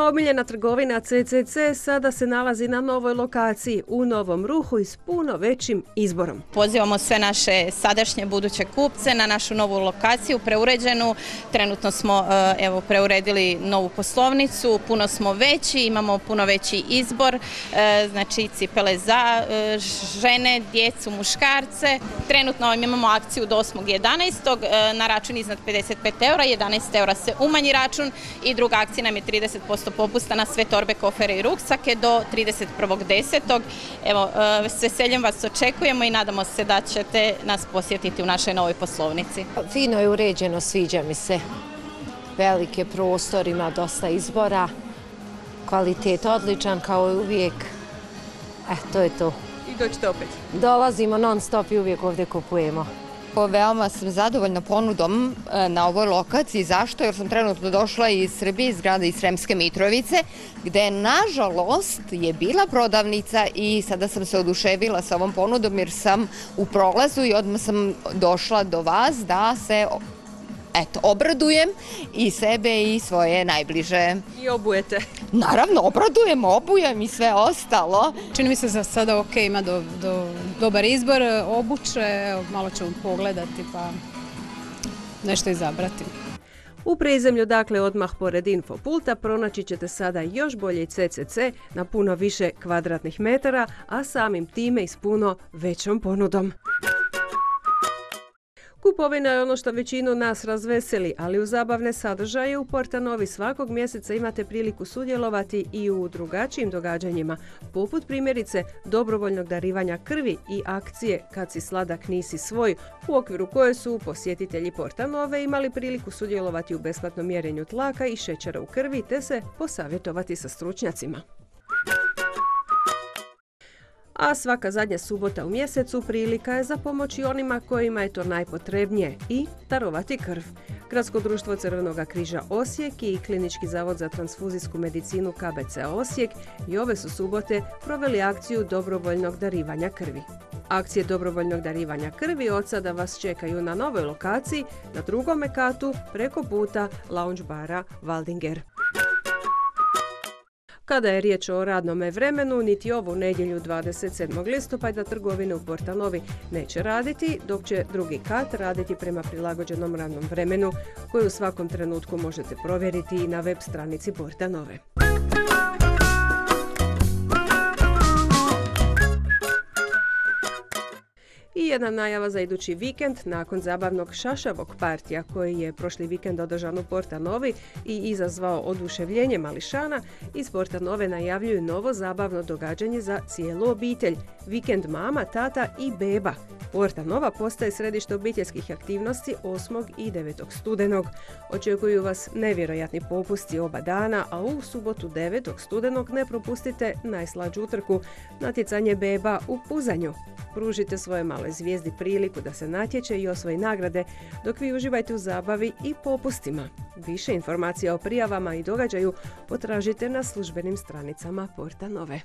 omiljena trgovina CCC sada se nalazi na novoj lokaciji u Novom Ruhu i s puno većim izborom. Pozivamo sve naše sadašnje buduće kupce na našu novu lokaciju, preuređenu. Trenutno smo preuredili novu poslovnicu, puno smo veći, imamo puno veći izbor, znači cipele za žene, djecu, muškarce. Trenutno imamo akciju do 8.11. na račun iznad 55 eura, 11 eura se umanji račun i druga akcija nam je 30% popusta na sve torbe, kofere i ruksake do 31.10. Evo, s veseljem vas očekujemo i nadamo se da ćete nas posjetiti u našoj novoj poslovnici. Fino je uređeno, sviđa mi se. Velike prostor, ima dosta izbora, kvalitet odličan kao i uvijek. To je to. I doćete opet? Dolazimo non stop i uvijek ovdje kupujemo. Veoma sam zadovoljna ponudom na ovoj lokaciji. Zašto? Jer sam trenutno došla iz Srbije, iz grada iz Sremske Mitrovice, gde nažalost je bila prodavnica i sada sam se oduševila sa ovom ponudom jer sam u prolazu i odmah sam došla do vas da se obradujem i sebe i svoje najbliže. I obujete? Naravno, obujem i sve ostalo. Čini mi se za sada ok, ima dobar izbor obuće, malo ćemo pogledati pa nešto izabrati. U prizemlju, dakle odmah pored Infopulta, pronaći ćete sada još bolji CCC na puno više kvadratnih metara, a samim time i s puno većom ponudom. Kupovina je ono što većinu nas razveseli, ali u zabavne sadržaje u Portanovi svakog mjeseca imate priliku sudjelovati i u drugačijim događanjima, poput primjerice dobrovoljnog darivanja krvi i akcije Kad si sladak nisi svoj, u okviru koje su posjetitelji Portanove imali priliku sudjelovati u besplatnom mjerenju tlaka i šećera u krvi te se posavjetovati sa stručnjacima. A svaka zadnja subota u mjesecu prilika je za pomoći onima kojima je to najpotrebnije i darovati krv. Gradsko društvo Crvenog križa Osijek i Klinički zavod za transfuzijsku medicinu KBC Osijek i ove su subote proveli akciju dobrovoljnog darivanja krvi. Akcije dobrovoljnog darivanja krvi od sada vas čekaju na novoj lokaciji na drugom katu preko puta lounge bara Waldinger. Kada je riječ o radnome vremenu, niti ovu nedjelju 27. listopada trgovine u Portanovi neće raditi, dok će drugi kat raditi prema prilagođenom radnom vremenu, koju u svakom trenutku možete provjeriti i na web stranici Portanove. I jedna najava za idući vikend nakon zabavnog šašavog partija koji je prošli vikend održan u Portanovi i izazvao oduševljenje mališana, iz Portanove najavljuju novo zabavno događanje za cijelu obitelj. Vikend mama, tata i beba. Portanova postaje središte obiteljskih aktivnosti 8. i 9. studenog. Očekuju vas nevjerojatni popusti oba dana, a u subotu 9. studenog ne propustite najslađu utrku, natjecanje beba u puzanju. Pružite svoje maloj zvijezdi priliku da se natječe i osvoji nagrade, dok vi uživajte u zabavi i popustima. Više informacija o prijavama i događaju potražite na službenim stranicama Portanove.